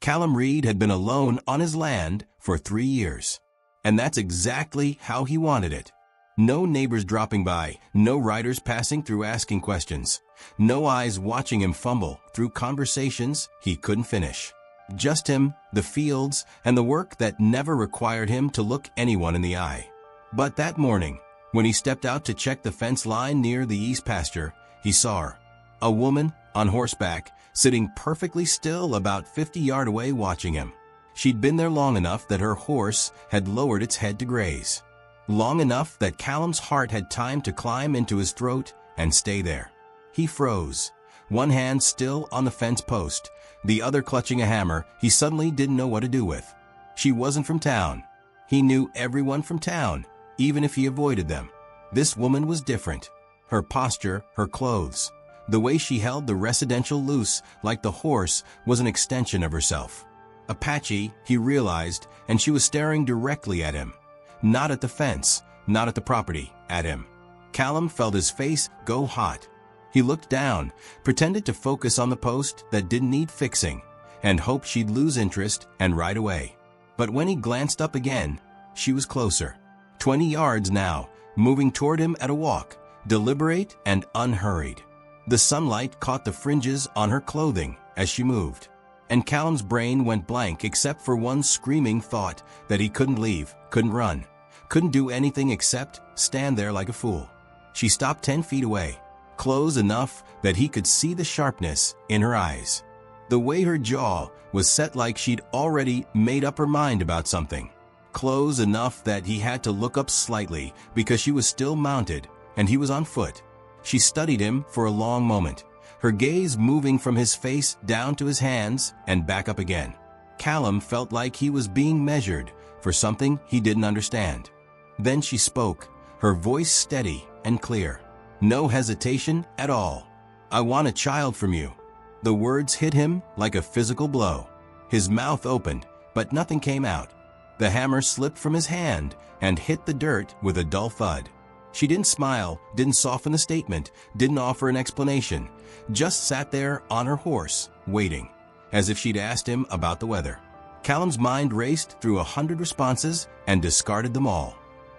Callum Reed had been alone on his land for 3 years. And that's exactly how he wanted it. No neighbors dropping by, no riders passing through asking questions, no eyes watching him fumble through conversations he couldn't finish. Just him, the fields, and the work that never required him to look anyone in the eye. But that morning, when he stepped out to check the fence line near the east pasture, he saw her. A woman on horseback, sitting perfectly still about 50 yards away watching him. She'd been there long enough that her horse had lowered its head to graze. Long enough that Callum's heart had time to climb into his throat and stay there. He froze, one hand still on the fence post, the other clutching a hammer he suddenly didn't know what to do with. She wasn't from town. He knew everyone from town, even if he avoided them. This woman was different. Her posture, her clothes, the way she held the residential loose like the horse was an extension of herself. Apache, he realized, and she was staring directly at him. Not at the fence, not at the property, at him. Callum felt his face go hot. He looked down, pretended to focus on the post that didn't need fixing, and hoped she'd lose interest and ride away. But when he glanced up again, she was closer. 20 yards now, moving toward him at a walk, deliberate and unhurried. The sunlight caught the fringes on her clothing as she moved, and Callum's brain went blank except for one screaming thought that he couldn't leave, couldn't run, couldn't do anything except stand there like a fool. She stopped 10 feet away, close enough that he could see the sharpness in her eyes. The way her jaw was set like she'd already made up her mind about something. Close enough that he had to look up slightly because she was still mounted and he was on foot. She studied him for a long moment, her gaze moving from his face down to his hands and back up again. Callum felt like he was being measured for something he didn't understand. Then she spoke, her voice steady and clear. No hesitation at all. "I want a child from you." The words hit him like a physical blow. His mouth opened, but nothing came out. The hammer slipped from his hand and hit the dirt with a dull thud. She didn't smile, didn't soften the statement, didn't offer an explanation, just sat there on her horse, waiting, as if she'd asked him about the weather. Callum's mind raced through 100 responses and discarded them all.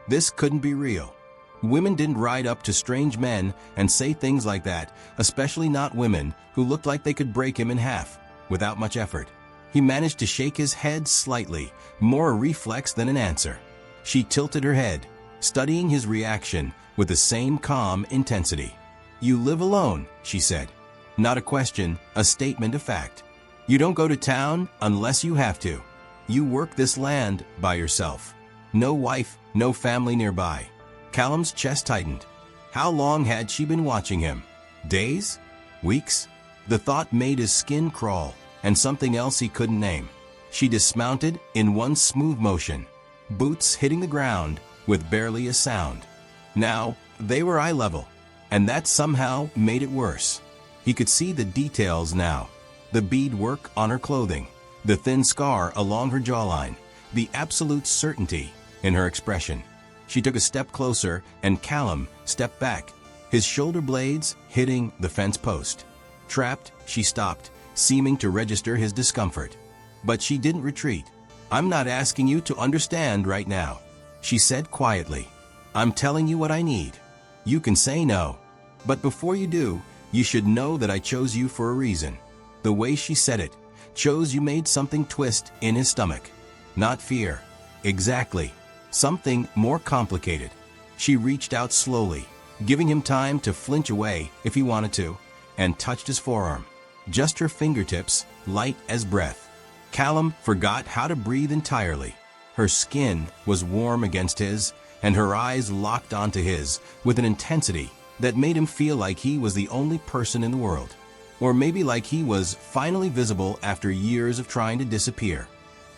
This couldn't be real. Women didn't ride up to strange men and say things like that, especially not women who looked like they could break him in half, without much effort. He managed to shake his head slightly, more a reflex than an answer. She tilted her head, studying his reaction with the same calm intensity. "You live alone," she said. Not a question, a statement of fact. "You don't go to town unless you have to. You work this land by yourself. No wife, no family nearby." Callum's chest tightened. How long had she been watching him? Days? Weeks? The thought made his skin crawl, and something else he couldn't name. She dismounted in one smooth motion, boots hitting the ground with barely a sound. Now, they were eye level, and that somehow made it worse. He could see the details now. The beadwork on her clothing, the thin scar along her jawline, the absolute certainty in her expression. She took a step closer, and Callum stepped back, his shoulder blades hitting the fence post. Trapped, she stopped, seeming to register his discomfort. But she didn't retreat. "I'm not asking you to understand right now," she said quietly. "I'm telling you what I need. You can say no. But before you do, you should know that I chose you for a reason." The way she said it, chose you made something twist in his stomach. Not fear. Exactly. Something more complicated. She reached out slowly, giving him time to flinch away if he wanted to, and touched his forearm. Just her fingertips, light as breath. Callum forgot how to breathe entirely. Her skin was warm against his, and her eyes locked onto his with an intensity that made him feel like he was the only person in the world. Or maybe like he was finally visible after years of trying to disappear.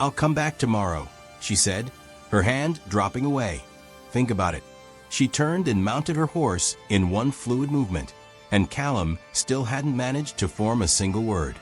"I'll come back tomorrow," she said, her hand dropping away. "Think about it." She turned and mounted her horse in one fluid movement, and Callum still hadn't managed to form a single word.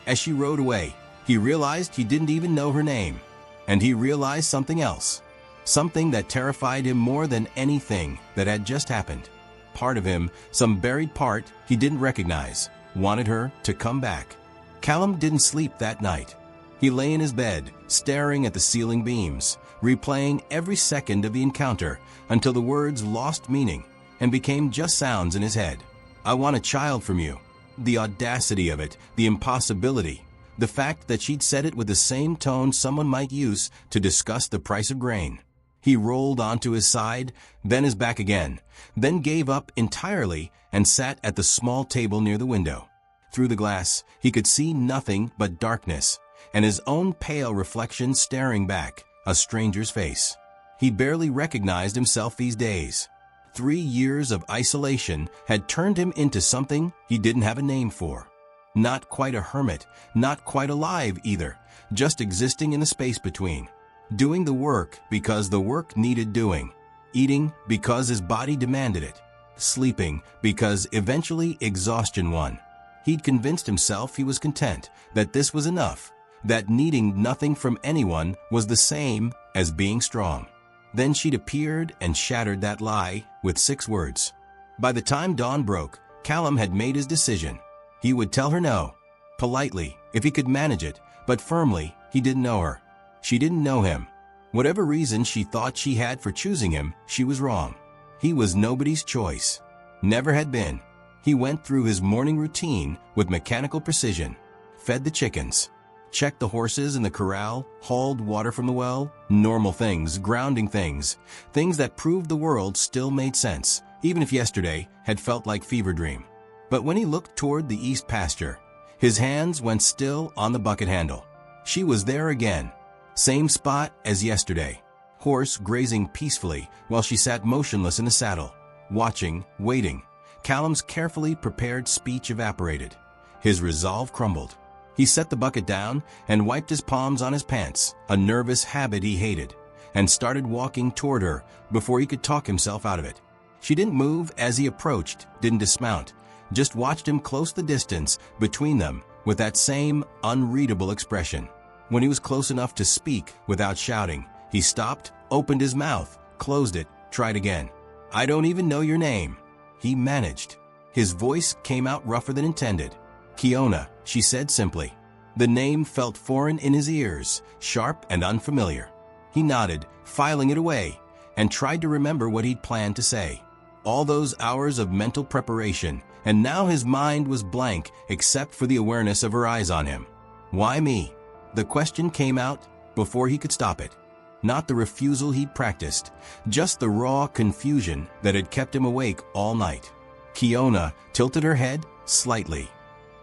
As she rode away, he realized he didn't even know her name. And he realized something else. Something that terrified him more than anything that had just happened. Part of him, some buried part he didn't recognize, wanted her to come back. Callum didn't sleep that night. He lay in his bed, staring at the ceiling beams, replaying every second of the encounter until the words lost meaning and became just sounds in his head. I want a child from you. The audacity of it, the impossibility, the fact that she'd said it with the same tone someone might use to discuss the price of grain. He rolled onto his side, then his back again, then gave up entirely and sat at the small table near the window. Through the glass, he could see nothing but darkness, and his own pale reflection staring back, a stranger's face. He barely recognized himself these days. 3 years of isolation had turned him into something he didn't have a name for. Not quite a hermit, not quite alive either, just existing in the space between. Doing the work because the work needed doing. Eating because his body demanded it. Sleeping because eventually exhaustion won. He'd convinced himself he was content, that this was enough, that needing nothing from anyone was the same as being strong. Then she'd appeared and shattered that lie with 6 words. By the time dawn broke, Callum had made his decision. He would tell her no. Politely, if he could manage it, but firmly, he didn't know her. She didn't know him. Whatever reason she thought she had for choosing him, she was wrong. He was nobody's choice. Never had been. He went through his morning routine with mechanical precision. Fed the chickens. Checked the horses in the corral, hauled water from the well, normal things, grounding things, things that proved the world still made sense, even if yesterday had felt like fever dream. But when he looked toward the east pasture, his hands went still on the bucket handle. She was there again. Same spot as yesterday. Horse grazing peacefully while she sat motionless in the saddle, watching, waiting. Callum's carefully prepared speech evaporated. His resolve crumbled. He set the bucket down and wiped his palms on his pants, a nervous habit he hated, and started walking toward her before he could talk himself out of it. She didn't move as he approached, didn't dismount, just watched him close the distance between them with that same unreadable expression. When he was close enough to speak without shouting, he stopped, opened his mouth, closed it, tried again. I don't even know your name. He managed. His voice came out rougher than intended. Kiona, she said simply. The name felt foreign in his ears, sharp and unfamiliar. He nodded, filing it away, and tried to remember what he'd planned to say. All those hours of mental preparation, and now his mind was blank except for the awareness of her eyes on him. Why me? The question came out before he could stop it. Not the refusal he'd practiced, just the raw confusion that had kept him awake all night. Kiona tilted her head slightly,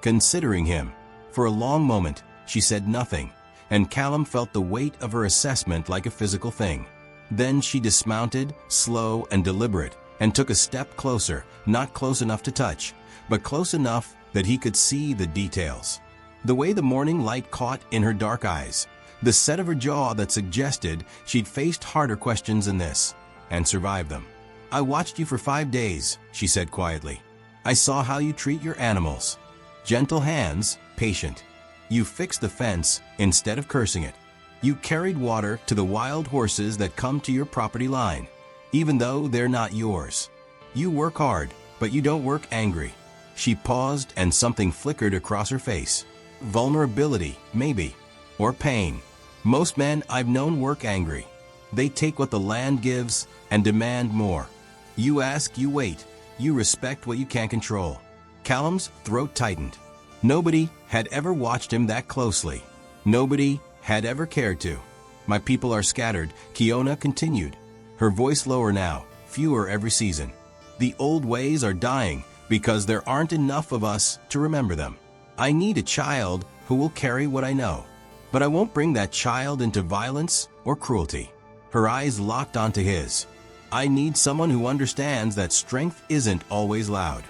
considering him. For a long moment, she said nothing, and Callum felt the weight of her assessment like a physical thing. Then she dismounted, slow and deliberate, and took a step closer, not close enough to touch, but close enough that he could see the details. The way the morning light caught in her dark eyes, the set of her jaw that suggested she'd faced harder questions than this, and survived them. I watched you for 5 days, she said quietly. I saw how you treat your animals. Gentle hands, patient. You fixed the fence instead of cursing it. You carried water to the wild horses that come to your property line, even though they're not yours. You work hard, but you don't work angry. She paused and something flickered across her face. Vulnerability, maybe, or pain. Most men I've known work angry. They take what the land gives and demand more. You ask, you wait. You respect what you can't control. Callum's throat tightened. Nobody had ever watched him that closely. Nobody had ever cared to. My people are scattered, Kiona continued, her voice lower now, fewer every season. The old ways are dying because there aren't enough of us to remember them. I need a child who will carry what I know, but I won't bring that child into violence or cruelty. Her eyes locked onto his. I need someone who understands that strength isn't always loud.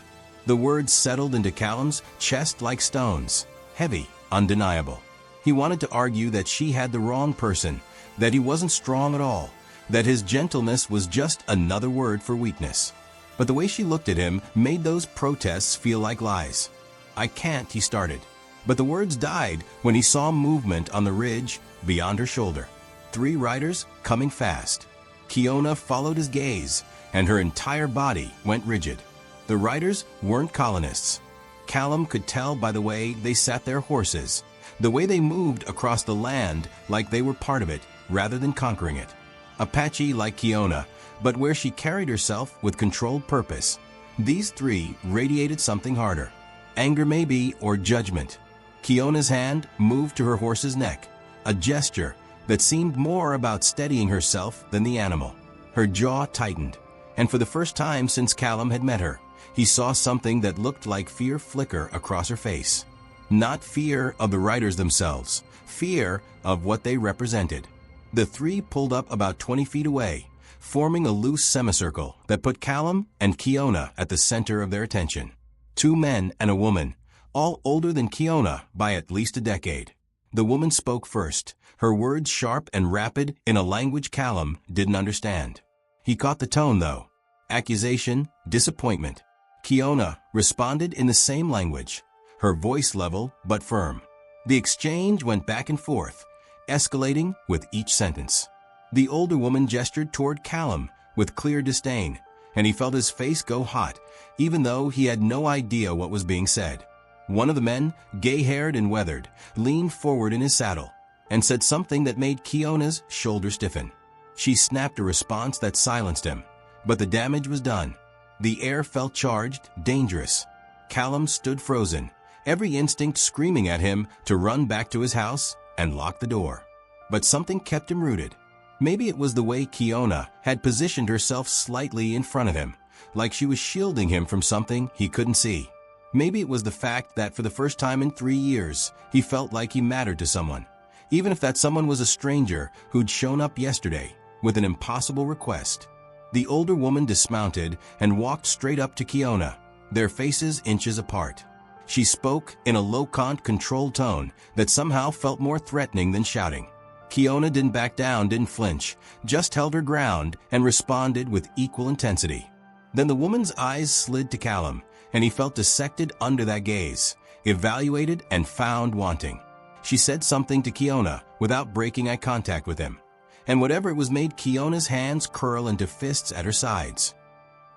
The words settled into Callum's chest like stones, heavy, undeniable. He wanted to argue that she had the wrong person, that he wasn't strong at all, that his gentleness was just another word for weakness. But the way she looked at him made those protests feel like lies. I can't, he started. But the words died when he saw movement on the ridge beyond her shoulder. 3 riders coming fast. Kiona followed his gaze, and her entire body went rigid. The riders weren't colonists. Callum could tell by the way they sat their horses, The way they moved across the land like they were part of it rather than conquering it. Apache like Kiona, but where she carried herself with controlled purpose. These three radiated something harder. Anger maybe, or judgment. Kiona's hand moved to her horse's neck, a gesture that seemed more about steadying herself than the animal. Her jaw tightened, and for the first time since Callum had met her, he saw something that looked like fear flicker across her face. Not fear of the riders themselves, fear of what they represented. The three pulled up about 20 feet away, forming a loose semicircle that put Callum and Kiona at the center of their attention. Two men and a woman, all older than Kiona by at least a decade. The woman spoke first, her words sharp and rapid in a language Callum didn't understand. He caught the tone though. Accusation, disappointment. Kiona responded in the same language, her voice level but firm. The exchange went back and forth, escalating with each sentence. The older woman gestured toward Callum with clear disdain, and he felt his face go hot, even though he had no idea what was being said. One of the men, gay-haired and weathered, leaned forward in his saddle and said something that made Kiona's shoulder stiffen. She snapped a response that silenced him, but the damage was done. The air felt charged, dangerous. Callum stood frozen, every instinct screaming at him to run back to his house and lock the door. But something kept him rooted. Maybe it was the way Kiona had positioned herself slightly in front of him, like she was shielding him from something he couldn't see. Maybe it was the fact that for the first time in 3 years, he felt like he mattered to someone, even if that someone was a stranger who'd shown up yesterday with an impossible request. The older woman dismounted and walked straight up to Kiona, their faces inches apart. She spoke in a low-cont, controlled tone that somehow felt more threatening than shouting. Kiona didn't back down, didn't flinch, just held her ground and responded with equal intensity. Then the woman's eyes slid to Callum, and he felt dissected under that gaze, evaluated and found wanting. She said something to Kiona without breaking eye contact with him, and whatever it was made Kiona's hands curl into fists at her sides.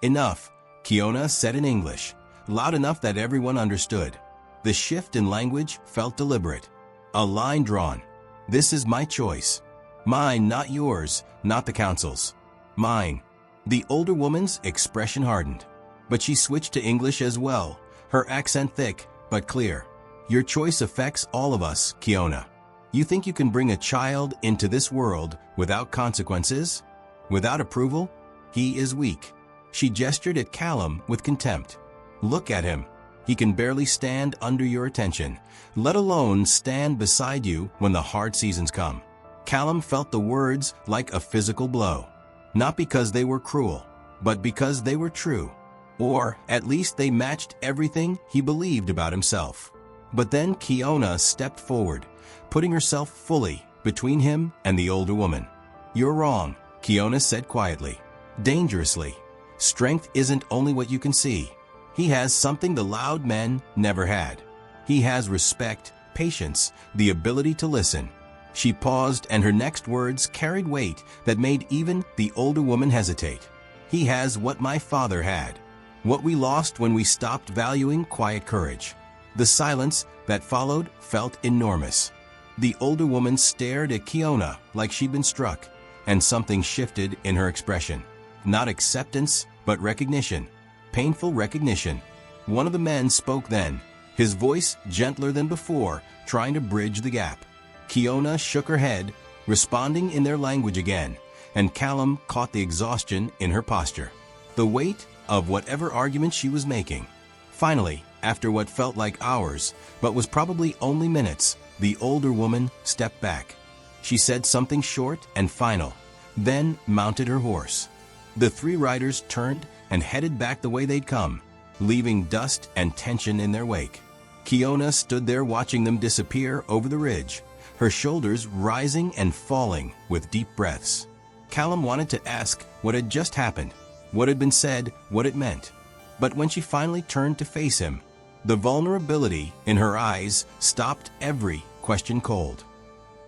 Enough, Kiona said in English, loud enough that everyone understood. The shift in language felt deliberate. A line drawn. This is my choice. Mine, not yours, not the council's. Mine. The older woman's expression hardened, but she switched to English as well, her accent thick but clear. Your choice affects all of us, Kiona. You think you can bring a child into this world without consequences? Without approval? He is weak. She gestured at Callum with contempt. Look at him. He can barely stand under your attention, let alone stand beside you when the hard seasons come. Callum felt the words like a physical blow, not because they were cruel, but because they were true. Or at least they matched everything he believed about himself. But then Kiona stepped forward, putting herself fully between him and the older woman. You're wrong, Kiona said quietly, dangerously. Strength isn't only what you can see. He has something the loud men never had. He has respect, patience, the ability to listen. She paused, and her next words carried weight that made even the older woman hesitate. He has what my father had. What we lost when we stopped valuing quiet courage. The silence that followed felt enormous. The older woman stared at Kiona like she'd been struck, and something shifted in her expression. Not acceptance, but recognition. Painful recognition. One of the men spoke then, his voice gentler than before, trying to bridge the gap. Kiona shook her head, responding in their language again, and Callum caught the exhaustion in her posture, the weight of whatever argument she was making. Finally, after what felt like hours, but was probably only minutes, the older woman stepped back. She said something short and final, then mounted her horse. The three riders turned and headed back the way they'd come, leaving dust and tension in their wake. Kiona stood there watching them disappear over the ridge, her shoulders rising and falling with deep breaths. Callum wanted to ask what had just happened, what had been said, what it meant. But when she finally turned to face him, the vulnerability in her eyes stopped every question cold.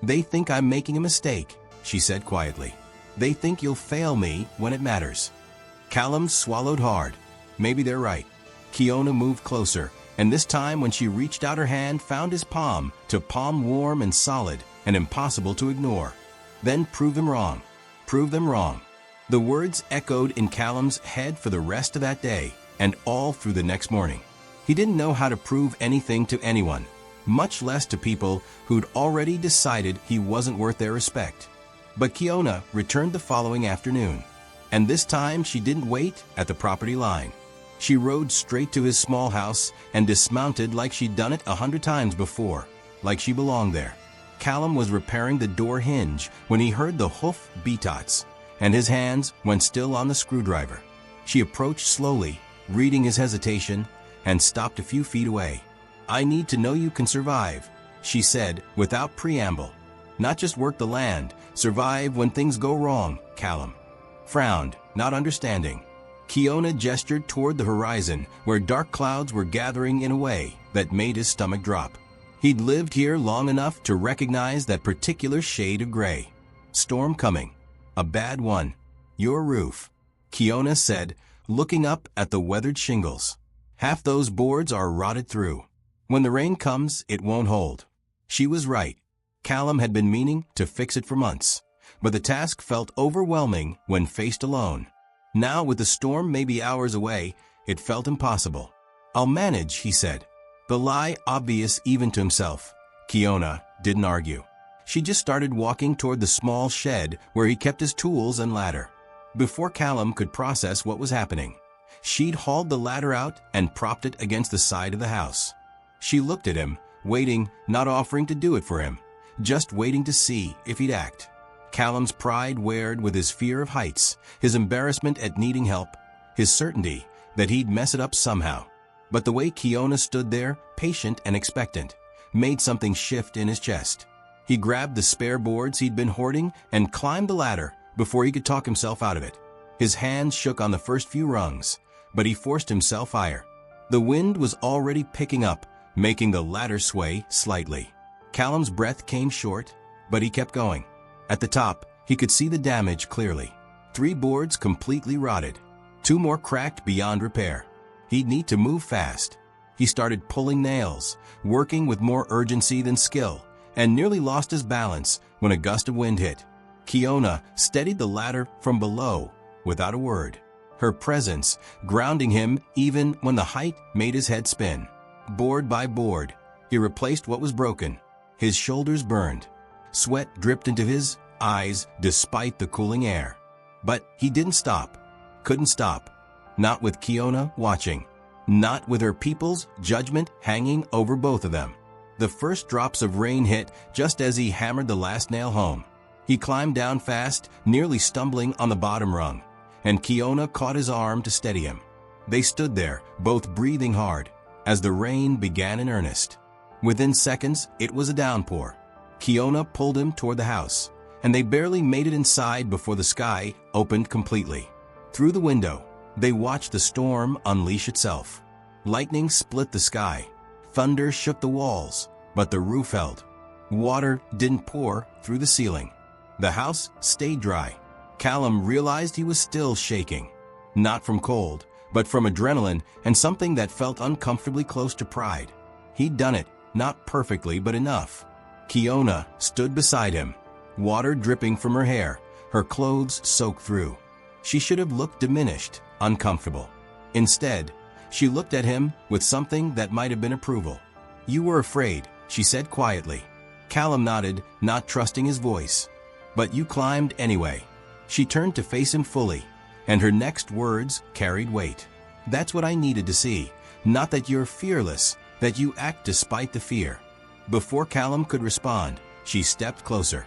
They think I'm making a mistake, she said quietly. They think you'll fail me when it matters. Callum swallowed hard. Maybe they're right. Kiona moved closer, and this time when she reached out her hand found his palm warm and solid and impossible to ignore. Then prove him wrong. Prove them wrong. The words echoed in Callum's head for the rest of that day and all through the next morning. He didn't know how to prove anything to anyone, much less to people who'd already decided he wasn't worth their respect. But Kiona returned the following afternoon, and this time she didn't wait at the property line. She rode straight to his small house and dismounted like she'd done it 100 times before, like she belonged there. Callum was repairing the door hinge when he heard the hoof beatots, and his hands went still on the screwdriver. She approached slowly, reading his hesitation, and stopped a few feet away. "I need to know you can survive," she said without preamble. "Not just work the land, survive when things go wrong." Callum frowned, not understanding. Kiona gestured toward the horizon where dark clouds were gathering in a way that made his stomach drop. He'd lived here long enough to recognize that particular shade of gray. "Storm coming. A bad one. Your roof," Kiona said, looking up at the weathered shingles. "Half those boards are rotted through. When the rain comes, it won't hold." She was right. Callum had been meaning to fix it for months, but the task felt overwhelming when faced alone. Now, with the storm maybe hours away, it felt impossible. "I'll manage," he said. The lie obvious even to himself. Kiona didn't argue. She just started walking toward the small shed where he kept his tools and ladder. Before Callum could process what was happening, she'd hauled the ladder out and propped it against the side of the house. She looked at him, waiting, not offering to do it for him, just waiting to see if he'd act. Callum's pride warred with his fear of heights, his embarrassment at needing help, his certainty that he'd mess it up somehow. But the way Kiona stood there, patient and expectant, made something shift in his chest. He grabbed the spare boards he'd been hoarding and climbed the ladder before he could talk himself out of it. His hands shook on the first few rungs, but he forced himself higher. The wind was already picking up, making the ladder sway slightly. Callum's breath came short, but he kept going. At the top, he could see the damage clearly. 3 boards completely rotted, 2 more cracked beyond repair. He'd need to move fast. He started pulling nails, working with more urgency than skill, and nearly lost his balance when a gust of wind hit. Kiona steadied the ladder from below without a word, her presence grounding him even when the height made his head spin. Board by board, he replaced what was broken. His shoulders burned. Sweat dripped into his eyes despite the cooling air. But he didn't stop. Couldn't stop. Not with Kiona watching. Not with her people's judgment hanging over both of them. The first drops of rain hit just as he hammered the last nail home. He climbed down fast, nearly stumbling on the bottom rung, and Kiona caught his arm to steady him. They stood there, both breathing hard, as the rain began in earnest. Within seconds, it was a downpour. Kiona pulled him toward the house, and they barely made it inside before the sky opened completely. Through the window, they watched the storm unleash itself. Lightning split the sky. Thunder shook the walls, but the roof held. Water didn't pour through the ceiling. The house stayed dry. Callum realized he was still shaking, not from cold, but from adrenaline and something that felt uncomfortably close to pride. He'd done it, not perfectly, but enough. Kiona stood beside him, water dripping from her hair, her clothes soaked through. She should have looked diminished, uncomfortable. Instead, she looked at him with something that might have been approval. "You were afraid," she said quietly. Callum nodded, not trusting his voice. "But you climbed anyway." She turned to face him fully, and her next words carried weight. "That's what I needed to see. Not that you're fearless, that you act despite the fear." Before Callum could respond, she stepped closer.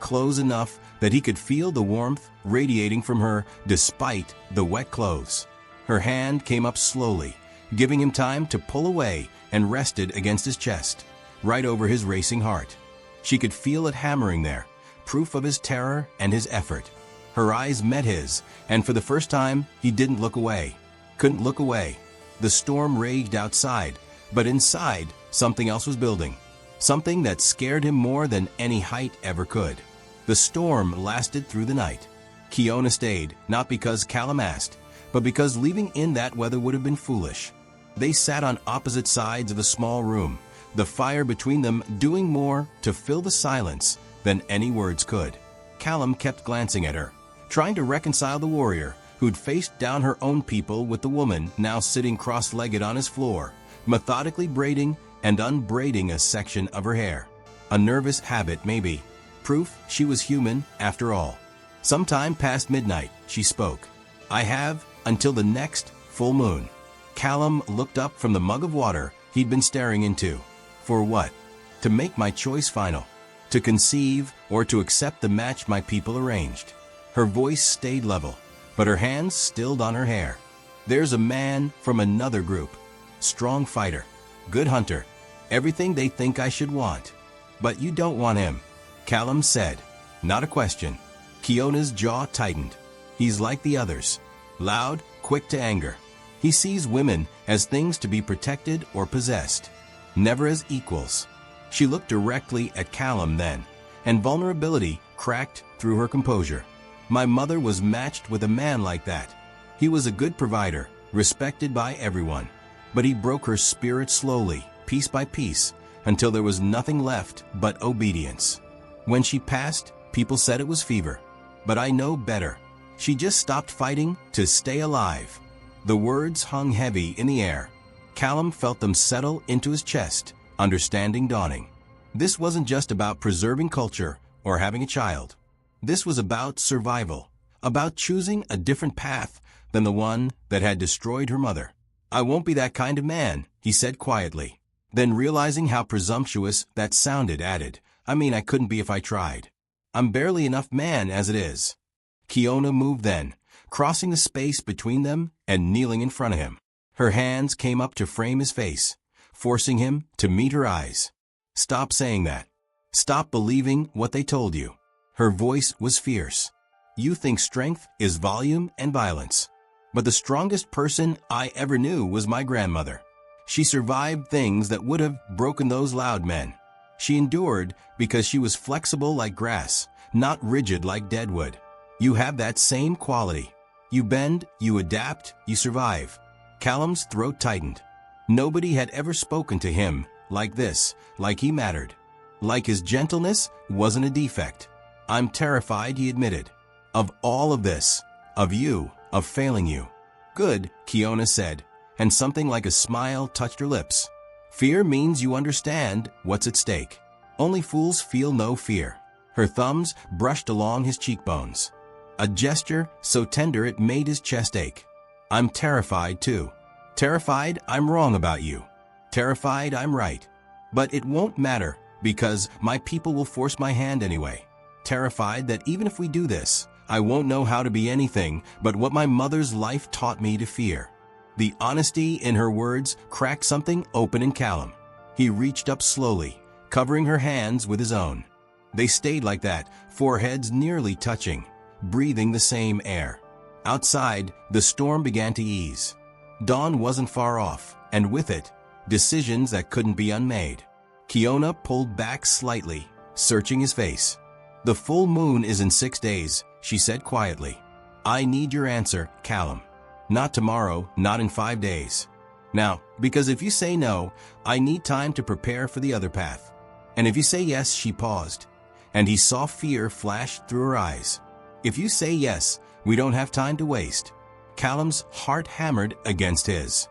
Close enough that he could feel the warmth radiating from her despite the wet clothes. Her hand came up slowly, giving him time to pull away, and rested against his chest, right over his racing heart. She could feel it hammering there, proof of his terror and his effort. Her eyes met his, and for the first time, he didn't look away. Couldn't look away. The storm raged outside, but inside, something else was building. Something that scared him more than any height ever could. The storm lasted through the night. Kiona stayed, not because Callum asked, but because leaving in that weather would have been foolish. They sat on opposite sides of a small room, the fire between them doing more to fill the silence than any words could. Callum kept glancing at her, trying to reconcile the warrior who'd faced down her own people with the woman now sitting cross-legged on his floor, methodically braiding and unbraiding a section of her hair. A nervous habit, maybe. Proof she was human after all. Sometime past midnight, she spoke. "I have until the next full moon." Callum looked up from the mug of water he'd been staring into. For what? To make my choice final. To conceive or to accept the match my people arranged. Her voice stayed level, but her hands stilled on her hair. "There's a man from another group. Strong fighter. Good hunter. Everything they think I should want. But you don't want him," Callum said. Not a question. Kiona's jaw tightened. "He's like the others. Loud, quick to anger. He sees women as things to be protected or possessed, never as equals." She looked directly at Callum then, and vulnerability cracked through her composure. "My mother was matched with a man like that. He was a good provider, respected by everyone. But he broke her spirit slowly, piece by piece, until there was nothing left but obedience. When she passed, people said it was fever. But I know better. She just stopped fighting to stay alive." The words hung heavy in the air. Callum felt them settle into his chest, understanding dawning. This wasn't just about preserving culture or having a child. This was about survival, about choosing a different path than the one that had destroyed her mother. "I won't be that kind of man," he said quietly. Then realizing how presumptuous that sounded, added, I couldn't be if I tried. I'm barely enough man as it is." Kiona moved then, crossing the space between them and kneeling in front of him. Her hands came up to frame his face, forcing him to meet her eyes. "Stop saying that. Stop believing what they told you." Her voice was fierce. "You think strength is volume and violence. But the strongest person I ever knew was my grandmother. She survived things that would have broken those loud men. She endured because she was flexible like grass, not rigid like deadwood. You have that same quality. You bend, you adapt, you survive." Callum's throat tightened. Nobody had ever spoken to him like this, like he mattered. Like his gentleness wasn't a defect. "I'm terrified," he admitted. "Of all of this. Of you. Of failing you." "Good," Kiona said, and something like a smile touched her lips. "Fear means you understand what's at stake. Only fools feel no fear." Her thumbs brushed along his cheekbones. A gesture so tender it made his chest ache. "I'm terrified too. Terrified I'm wrong about you. Terrified I'm right. But it won't matter because my people will force my hand anyway. Terrified that even if we do this, I won't know how to be anything but what my mother's life taught me to fear." The honesty in her words cracked something open in Callum. He reached up slowly, covering her hands with his own. They stayed like that, foreheads nearly touching, breathing the same air. Outside, the storm began to ease. Dawn wasn't far off, and with it, decisions that couldn't be unmade. Kiona pulled back slightly, searching his face. "The full moon is in 6 days," she said quietly. "I need your answer, Callum. Not tomorrow, not in 5 days. Now, because if you say no, I need time to prepare for the other path. And if you say yes," she paused, and he saw fear flash through her eyes. "If you say yes, we don't have time to waste." Callum's heart hammered against his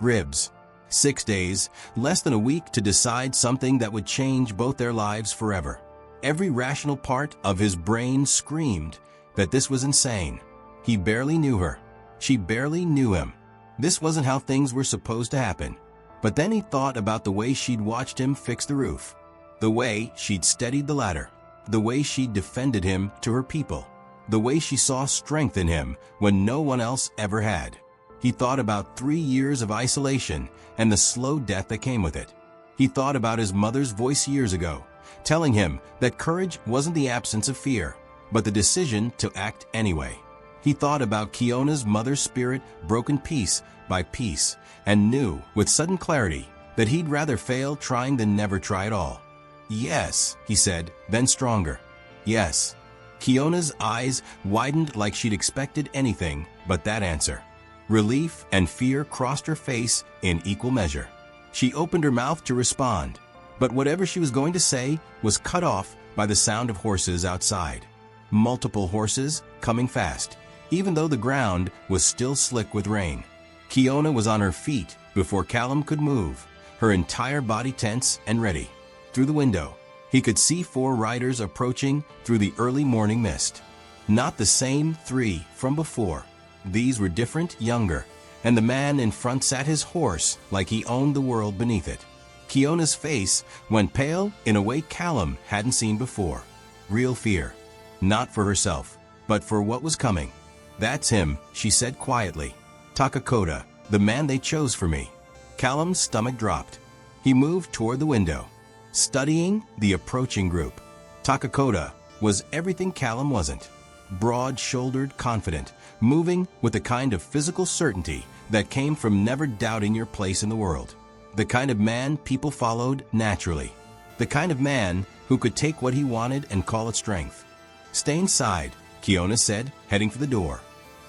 ribs. 6 days, less than a week to decide something that would change both their lives forever. Every rational part of his brain screamed that this was insane. He barely knew her. She barely knew him. This wasn't how things were supposed to happen. But then he thought about the way she'd watched him fix the roof, the way she'd steadied the ladder, the way she'd defended him to her people, the way she saw strength in him when no one else ever had. He thought about 3 years of isolation and the slow death that came with it. He thought about his mother's voice years ago, telling him that courage wasn't the absence of fear, but the decision to act anyway. He thought about Kiona's mother's spirit broken piece by piece and knew with sudden clarity that he'd rather fail trying than never try at all. "Yes," he said, then stronger. "Yes." Kiona's eyes widened like she'd expected anything but that answer. Relief and fear crossed her face in equal measure. She opened her mouth to respond, but whatever she was going to say was cut off by the sound of horses outside. Multiple horses coming fast, even though the ground was still slick with rain. Kiona was on her feet before Callum could move, her entire body tense and ready. Through the window, he could see 4 riders approaching through the early morning mist. Not the same 3 from before. These were different, younger, and the man in front sat his horse like he owned the world beneath it. Kiona's face went pale in a way Callum hadn't seen before. Real fear. Not for herself, but for what was coming. "That's him," she said quietly. "Takakota, the man they chose for me." Callum's stomach dropped. He moved toward the window, studying the approaching group. Takakota was everything Callum wasn't. Broad-shouldered, confident, moving with the kind of physical certainty that came from never doubting your place in the world. The kind of man people followed naturally. The kind of man who could take what he wanted and call it strength. "Stay inside," Kiona said, heading for the door.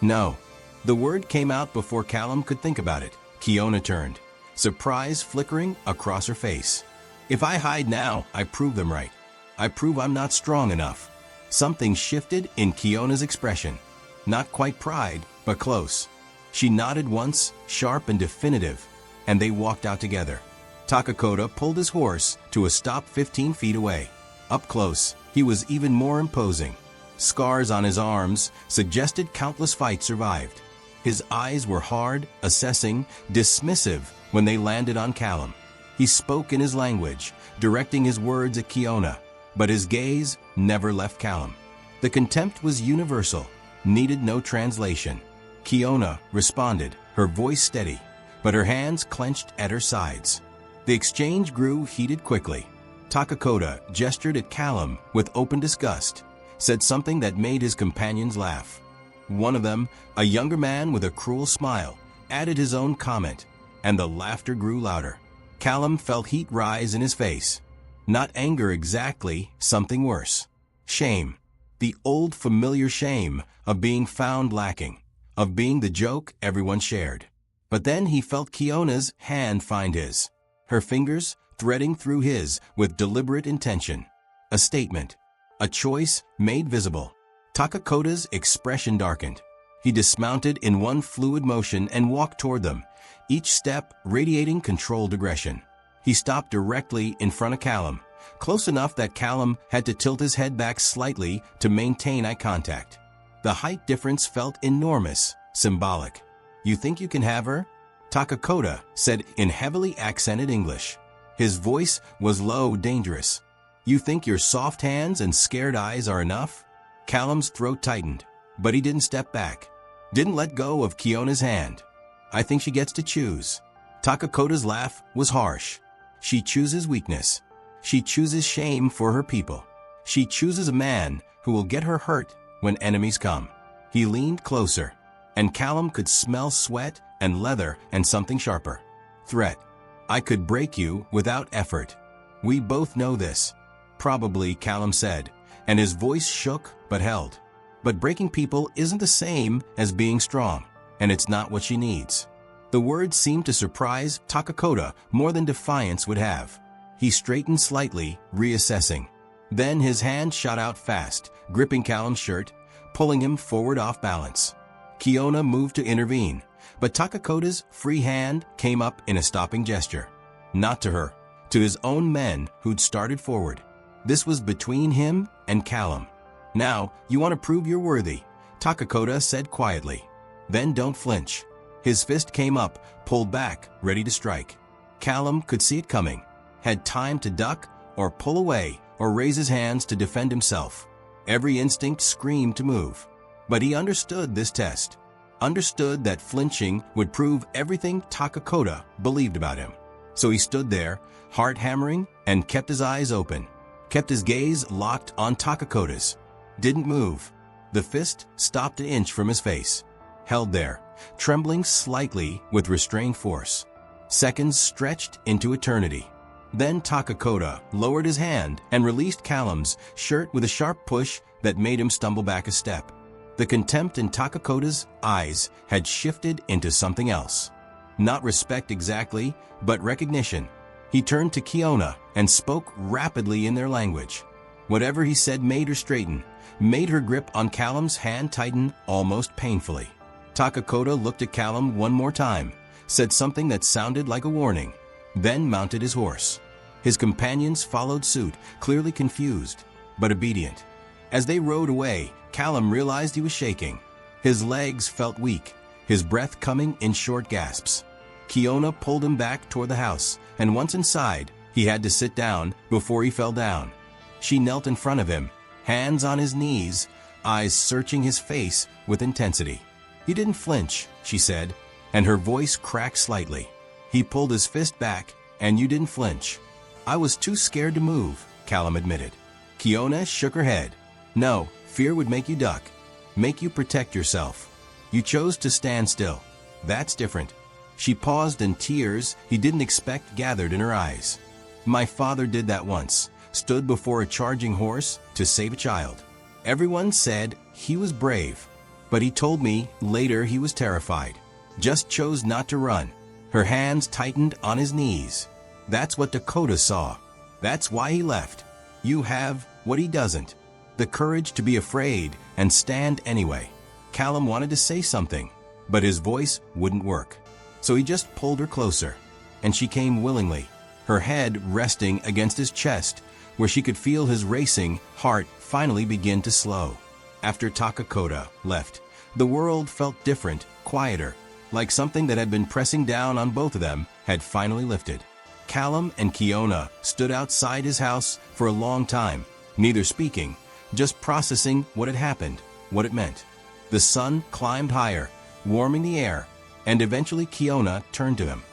"No." The word came out before Callum could think about it. Kiona turned, surprise flickering across her face. "If I hide now, I prove them right. I prove I'm not strong enough." Something shifted in Kiona's expression. Not quite pride, but close. She nodded once, sharp and definitive, and they walked out together. Takakota pulled his horse to a stop 15 feet away. Up close, he was even more imposing. Scars on his arms suggested countless fights survived. His eyes were hard, assessing, dismissive when they landed on Callum. He spoke in his language, directing his words at Kiona, but his gaze never left Callum. The contempt was universal, needed no translation. Kiona responded, her voice steady, but her hands clenched at her sides. The exchange grew heated quickly. Takakota gestured at Callum with open disgust, said something that made his companions laugh. One of them, a younger man with a cruel smile, added his own comment, and the laughter grew louder. Callum felt heat rise in his face. Not anger exactly, something worse. Shame. The old familiar shame of being found lacking, of being the joke everyone shared. But then he felt Kiona's hand find his, her fingers threading through his with deliberate intention. A statement. A choice made visible. Takakota's expression darkened. He dismounted in one fluid motion and walked toward them, each step radiating controlled aggression. He stopped directly in front of Callum, close enough that Callum had to tilt his head back slightly to maintain eye contact. The height difference felt enormous, symbolic. "You think you can have her?" Takakota said in heavily accented English. His voice was low, dangerous. "You think your soft hands and scared eyes are enough?" Callum's throat tightened, but he didn't step back. Didn't let go of Kiona's hand. "I think she gets to choose." Takakota's laugh was harsh. "She chooses weakness. She chooses shame for her people. She chooses a man who will get her hurt when enemies come." He leaned closer, and Callum could smell sweat and leather and something sharper. Threat. "I could break you without effort. We both know this." "Probably," Callum said, and his voice shook but held. "But breaking people isn't the same as being strong, and it's not what she needs." The words seemed to surprise Takakota more than defiance would have. He straightened slightly, reassessing. Then his hand shot out fast, gripping Callum's shirt, pulling him forward off balance. Kiona moved to intervene, but Takakota's free hand came up in a stopping gesture. Not to her, to his own men who'd started forward. This was between him and Callum. "Now, you want to prove you're worthy," Takakota said quietly. "Then don't flinch." His fist came up, pulled back, ready to strike. Callum could see it coming, had time to duck or pull away or raise his hands to defend himself. Every instinct screamed to move. But he understood this test, understood that flinching would prove everything Takakota believed about him. So he stood there, heart hammering, and kept his eyes open, kept his gaze locked on Takakota's. Didn't move. The fist stopped an inch from his face, held there, trembling slightly with restrained force. Seconds stretched into eternity. Then Takakota lowered his hand and released Callum's shirt with a sharp push that made him stumble back a step. The contempt in Takakota's eyes had shifted into something else. Not respect exactly, but recognition. He turned to Kiona and spoke rapidly in their language. Whatever he said made her straighten, made her grip on Callum's hand tighten almost painfully. Takakota looked at Callum one more time, said something that sounded like a warning, then mounted his horse. His companions followed suit, clearly confused, but obedient. As they rode away, Callum realized he was shaking. His legs felt weak, his breath coming in short gasps. Kiona pulled him back toward the house, and once inside, he had to sit down before he fell down. She knelt in front of him, hands on his knees, eyes searching his face with intensity. "You didn't flinch," she said, and her voice cracked slightly. He pulled his fist back, "And you didn't flinch." "I was too scared to move," Callum admitted. Kiona shook her head. "No, fear would make you duck, make you protect yourself. You chose to stand still. That's different." She paused, and tears he didn't expect gathered in her eyes. "My father did that once, stood before a charging horse to save a child. Everyone said he was brave, but he told me later he was terrified. Just chose not to run." Her hands tightened on his knees. "That's what Dakota saw. That's why he left. You have what he doesn't. The courage to be afraid and stand anyway." Callum wanted to say something, but his voice wouldn't work. So he just pulled her closer, and she came willingly, her head resting against his chest, where she could feel his racing heart finally begin to slow. After Takakota left, the world felt different, quieter, like something that had been pressing down on both of them had finally lifted. Callum and Kiona stood outside his house for a long time, neither speaking, just processing what had happened, what it meant. The sun climbed higher, warming the air, and eventually Kiona turned to him.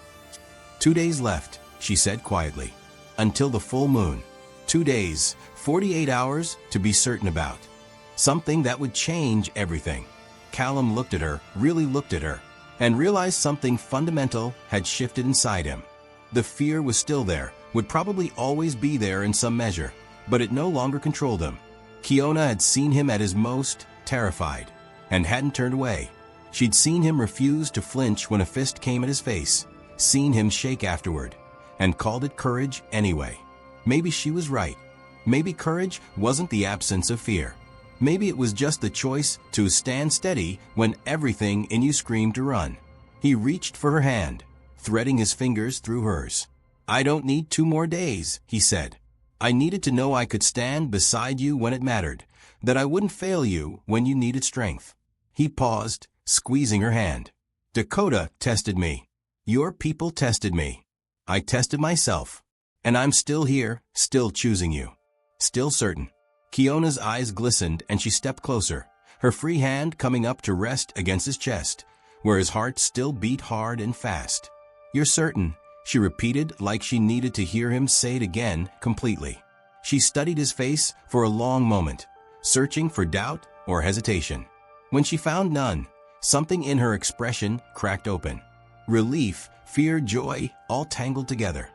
2 days left," she said quietly, "until the full moon. 2 days, 48 hours to be certain about. Something that would change everything." Callum looked at her, really looked at her, and realized something fundamental had shifted inside him. The fear was still there, would probably always be there in some measure, but it no longer controlled him. Kiona had seen him at his most terrified, and hadn't turned away. She'd seen him refuse to flinch when a fist came at his face, seen him shake afterward, and called it courage anyway. Maybe she was right. Maybe courage wasn't the absence of fear. Maybe it was just the choice to stand steady when everything in you screamed to run. He reached for her hand, threading his fingers through hers. "I don't need 2 more days," he said. "I needed to know I could stand beside you when it mattered, that I wouldn't fail you when you needed strength." He paused, squeezing her hand. "Dakota tested me. Your people tested me. I tested myself. And I'm still here, still choosing you. Still certain." Kiona's eyes glistened and she stepped closer, her free hand coming up to rest against his chest, where his heart still beat hard and fast. "You're certain," she repeated like she needed to hear him say it again completely. She studied his face for a long moment, searching for doubt or hesitation. When she found none, something in her expression cracked open. Relief, fear, joy, all tangled together.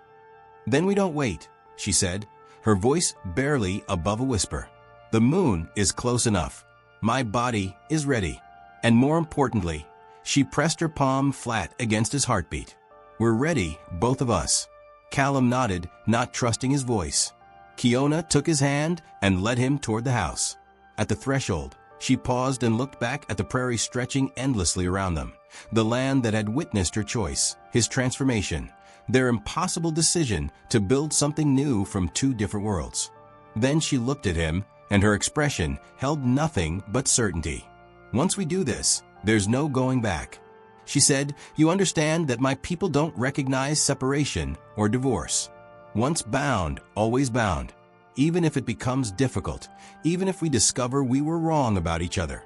"Then we don't wait," she said, her voice barely above a whisper. "The moon is close enough. My body is ready." And more importantly, she pressed her palm flat against his heartbeat. "We're ready, both of us." Callum nodded, not trusting his voice. Kiona took his hand and led him toward the house. At the threshold, she paused and looked back at the prairie stretching endlessly around them, the land that had witnessed her choice, his transformation, their impossible decision to build something new from 2 different worlds. Then she looked at him, and her expression held nothing but certainty. "Once we do this, there's no going back." She said, "You understand that my people don't recognize separation or divorce. Once bound, always bound. Even if it becomes difficult, even if we discover we were wrong about each other."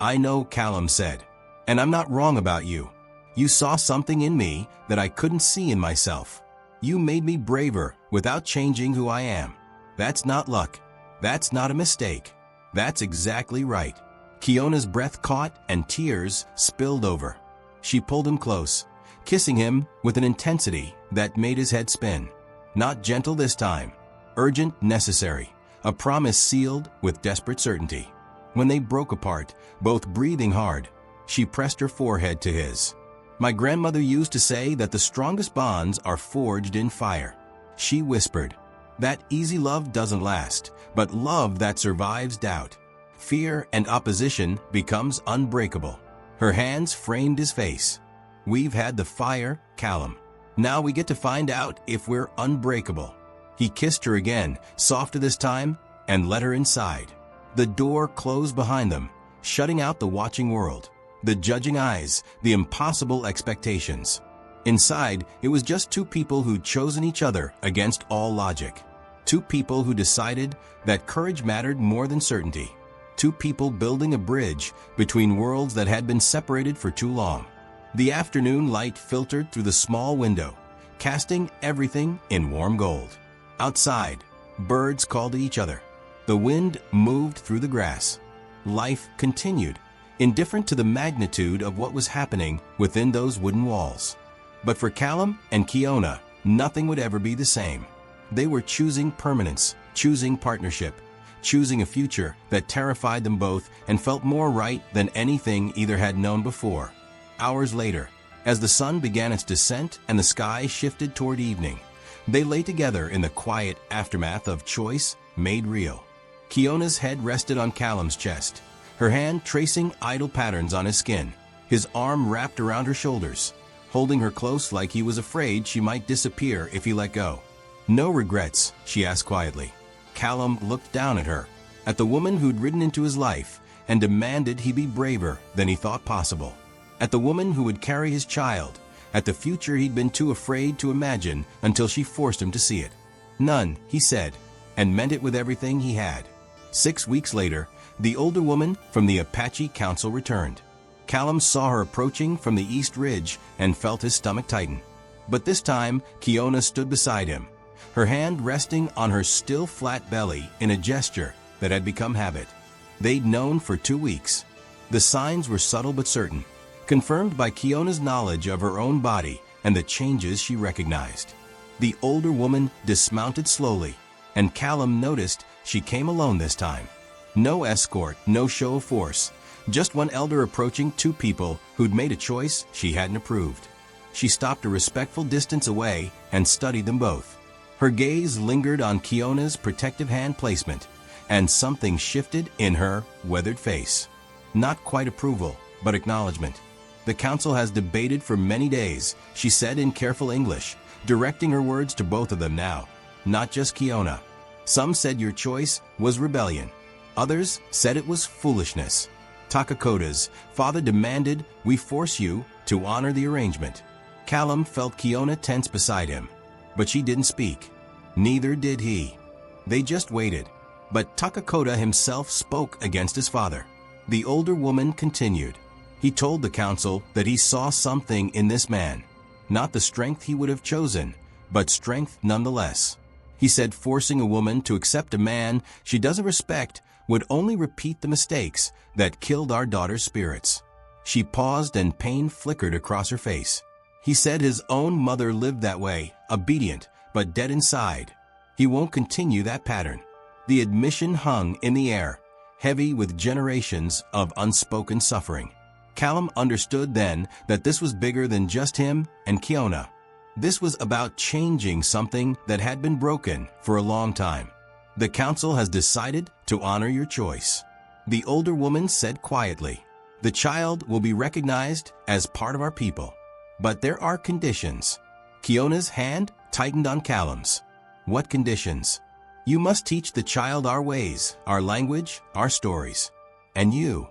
"I know," Callum said, "and I'm not wrong about you. You saw something in me that I couldn't see in myself. You made me braver without changing who I am. That's not luck. That's not a mistake. That's exactly right." Kiona's breath caught and tears spilled over. She pulled him close, kissing him with an intensity that made his head spin. Not gentle this time, urgent, necessary, a promise sealed with desperate certainty. When they broke apart, both breathing hard, she pressed her forehead to his. My grandmother used to say that the strongest bonds are forged in fire. She whispered, that easy love doesn't last, but love that survives doubt, fear, and opposition becomes unbreakable. Her hands framed his face. We've had the fire, Callum. Now we get to find out if we're unbreakable. He kissed her again, softer this time, and let her inside. The door closed behind them, shutting out the watching world, the judging eyes, the impossible expectations. Inside, it was just two people who'd chosen each other against all logic. Two people who decided that courage mattered more than certainty. Two people building a bridge between worlds that had been separated for too long. The afternoon light filtered through the small window, casting everything in warm gold. Outside, birds called to each other. The wind moved through the grass. Life continued, indifferent to the magnitude of what was happening within those wooden walls. But for Callum and Kiona, nothing would ever be the same. They were choosing permanence, choosing partnership, choosing a future that terrified them both and felt more right than anything either had known before. Hours later, as the sun began its descent and the sky shifted toward evening, they lay together in the quiet aftermath of choice made real. Kiona's head rested on Callum's chest, her hand tracing idle patterns on his skin, his arm wrapped around her shoulders, holding her close like he was afraid she might disappear if he let go. No regrets, she asked quietly. Callum looked down at her, at the woman who'd ridden into his life and demanded he be braver than he thought possible, at the woman who would carry his child, at the future he'd been too afraid to imagine until she forced him to see it. None, he said, and meant it with everything he had. 6 weeks later, the older woman from the Apache Council returned. Callum saw her approaching from the East Ridge and felt his stomach tighten. But this time, Kiona stood beside him, her hand resting on her still flat belly in a gesture that had become habit. They'd known for 2 weeks. The signs were subtle but certain, confirmed by Kiona's knowledge of her own body and the changes she recognized. The older woman dismounted slowly, and Callum noticed she came alone this time. No escort, no show of force, just one elder approaching two people who'd made a choice she hadn't approved. She stopped a respectful distance away and studied them both. Her gaze lingered on Kiona's protective hand placement, and something shifted in her weathered face. Not quite approval, but acknowledgement. The council has debated for many days, she said in careful English, directing her words to both of them now, not just Kiona. Some said your choice was rebellion. Others said it was foolishness. Takakota's father demanded we force you to honor the arrangement. Callum felt Kiona tense beside him, but she didn't speak. Neither did he. They just waited. But Takakota himself spoke against his father. The older woman continued. He told the council that he saw something in this man, not the strength he would have chosen, but strength nonetheless. He said forcing a woman to accept a man she doesn't respect would only repeat the mistakes that killed our daughter's spirits. She paused and pain flickered across her face. He said his own mother lived that way, obedient, but dead inside. He won't continue that pattern. The admission hung in the air, heavy with generations of unspoken suffering. Callum understood then that this was bigger than just him and Kiona. This was about changing something that had been broken for a long time. The council has decided to honor your choice. The older woman said quietly, the child will be recognized as part of our people. But there are conditions. Kiona's hand tightened on Callum's. What conditions? You must teach the child our ways, our language, our stories. And you.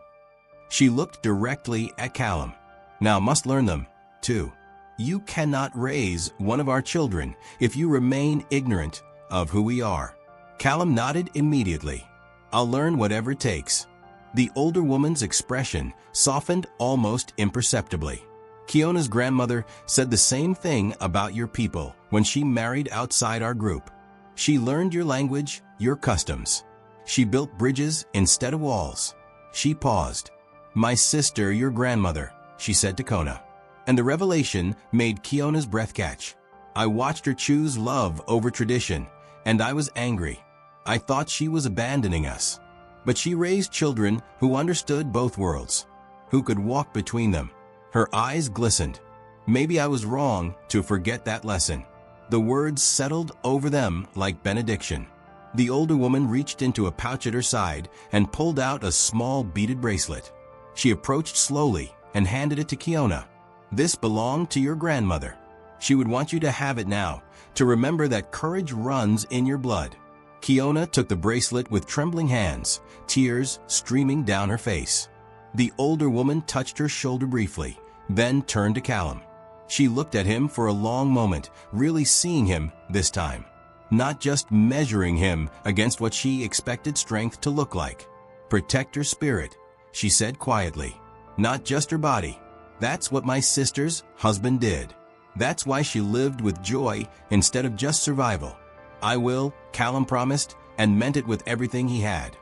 She looked directly at Callum. Now must learn them, too. You cannot raise one of our children if you remain ignorant of who we are. Callum nodded immediately. I'll learn whatever it takes. The older woman's expression softened almost imperceptibly. Kiona's grandmother said the same thing about your people when she married outside our group. She learned your language, your customs. She built bridges instead of walls. She paused. My sister, your grandmother, she said to Kona. And the revelation made Kiona's breath catch. I watched her choose love over tradition, and I was angry. I thought she was abandoning us. But she raised children who understood both worlds, who could walk between them. Her eyes glistened. Maybe I was wrong to forget that lesson. The words settled over them like benediction. The older woman reached into a pouch at her side and pulled out a small beaded bracelet. She approached slowly and handed it to Kiona. This belonged to your grandmother. She would want you to have it now, to remember that courage runs in your blood. Kiona took the bracelet with trembling hands, tears streaming down her face. The older woman touched her shoulder briefly, then turned to Callum. She looked at him for a long moment, really seeing him this time. Not just measuring him against what she expected strength to look like. Protect her spirit, she said quietly. Not just her body. That's what my sister's husband did. That's why she lived with joy instead of just survival. I will, Callum promised, and meant it with everything he had.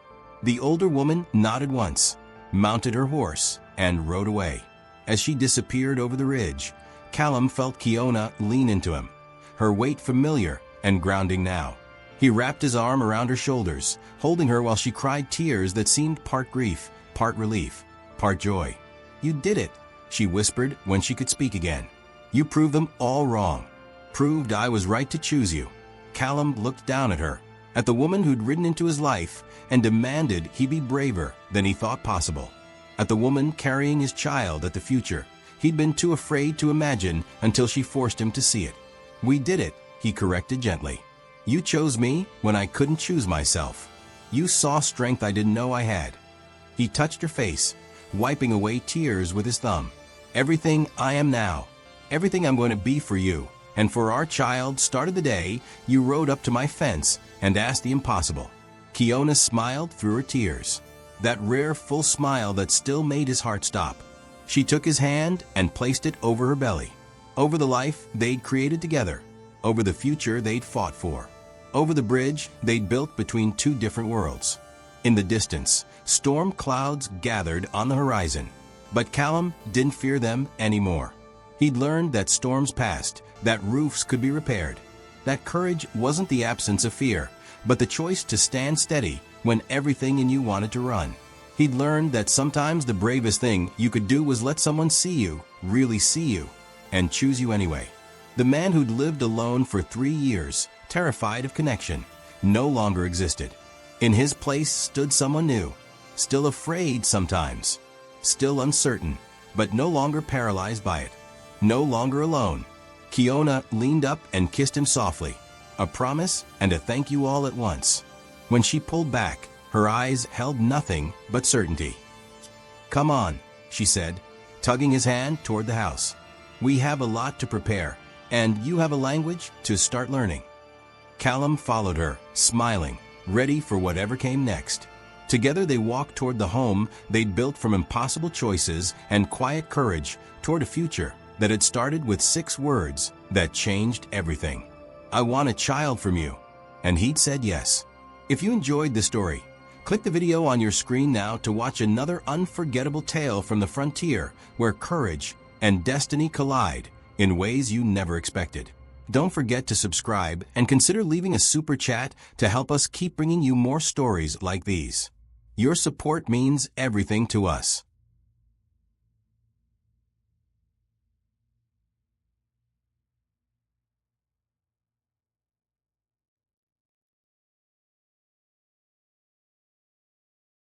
The older woman nodded once, mounted her horse, and rode away. As she disappeared over the ridge, Callum felt Kiona lean into him, her weight familiar and grounding now. He wrapped his arm around her shoulders, holding her while she cried tears that seemed part grief, part relief, part joy. You did it, she whispered when she could speak again. You proved them all wrong. Proved I was right to choose you. Callum looked down at her, at the woman who'd ridden into his life and demanded he be braver than he thought possible. At the woman carrying his child at the future he'd been too afraid to imagine until she forced him to see it. We did it, he corrected gently. You chose me when I couldn't choose myself. You saw strength I didn't know I had. He touched her face, wiping away tears with his thumb. Everything I am now, everything I'm going to be for you, and for our child started the day you rode up to my fence and asked the impossible. Kiona smiled through her tears, that rare full smile that still made his heart stop. She took his hand and placed it over her belly, over the life they'd created together, over the future they'd fought for, over the bridge they'd built between two different worlds. In the distance, storm clouds gathered on the horizon, but Callum didn't fear them anymore. He'd learned that storms passed, that roofs could be repaired, that courage wasn't the absence of fear, but the choice to stand steady when everything in you wanted to run. He'd learned that sometimes the bravest thing you could do was let someone see you, really see you, and choose you anyway. The man who'd lived alone for 3 years, terrified of connection, no longer existed. In his place stood someone new, still afraid sometimes, still uncertain, but no longer paralyzed by it, no longer alone. Kiona leaned up and kissed him softly, a promise and a thank you all at once. When she pulled back, her eyes held nothing but certainty. Come on, she said, tugging his hand toward the house. We have a lot to prepare, and you have a language to start learning. Callum followed her, smiling, ready for whatever came next. Together they walked toward the home they'd built from impossible choices and quiet courage toward a future that had started with 6 words that changed everything. I want a child from you. And he'd said yes. If you enjoyed the story, click the video on your screen now to watch another unforgettable tale from the frontier where courage and destiny collide in ways you never expected. Don't forget to subscribe and consider leaving a super chat to help us keep bringing you more stories like these. Your support means everything to us.